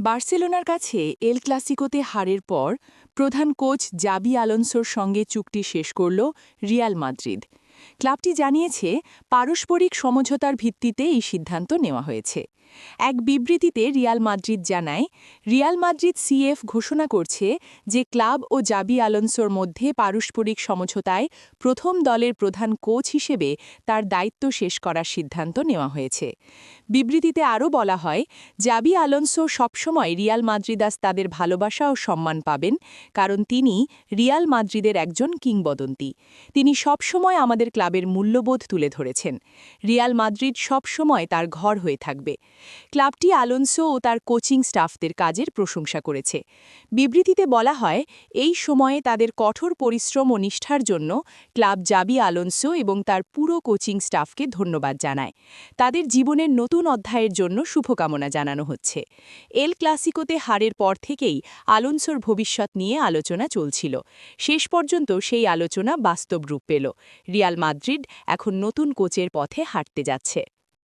বার্সেলোনার কাছে এল ক্লাসিকোতে হারের পর প্রধান কোচ জাবি আলোনসোর সঙ্গে চুক্তি শেষ করল রিয়াল মাদ্রিদ। ক্লাবটি জানিয়েছে, পারস্পরিক সমঝোতার ভিত্তিতে এই সিদ্ধান্ত নেওয়া হয়েছে। এক বিবৃতিতে রিয়াল মাদ্রিদ জানায়, রিয়াল মাদ্রিদ সিএফ ঘোষণা করছে যে ক্লাব ও জাবি আলোনসোর মধ্যে পারস্পরিক সমঝোতায় প্রথম দলের প্রধান কোচ হিসেবে তার দায়িত্ব শেষ করার সিদ্ধান্ত নেওয়া হয়েছে। বিবৃতিতে আরও বলা হয়, জাবি আলোনসো সবসময় রিয়াল মাদ্রিদাস তাদের ভালোবাসা ও সম্মান পাবেন, কারণ তিনি রিয়াল মাদ্রিদের একজন কিংবদন্তি। তিনি সবসময় আমাদের ক্লাবের মূল্যবোধ তুলে ধরেছেন। রিয়াল মাদ্রিদ সবসময় তার ঘর হয়ে থাকবে। ক্লাবটি আলোনসো ও তার কোচিং স্টাফদের কাজের প্রশংসা করেছে। বিবৃতিতে বলা হয়, এই সময়ে তাদের কঠোর পরিশ্রম ও নিষ্ঠার জন্য ক্লাব জাবি আলোনসো এবং তার পুরো কোচিং স্টাফকে ধন্যবাদ জানায়। তাদের জীবনের নতুন অধ্যায়ের জন্য শুভকামনা জানানো হচ্ছে। এল ক্লাসিকোতে হারের পর থেকেই আলোনসোর ভবিষ্যৎ নিয়ে আলোচনা চলছিল। শেষ পর্যন্ত সেই আলোচনা বাস্তব রূপ পেল। রিয়াল মাদ্রিদ এখন নতুন কোচের পথে হাঁটতে যাচ্ছে।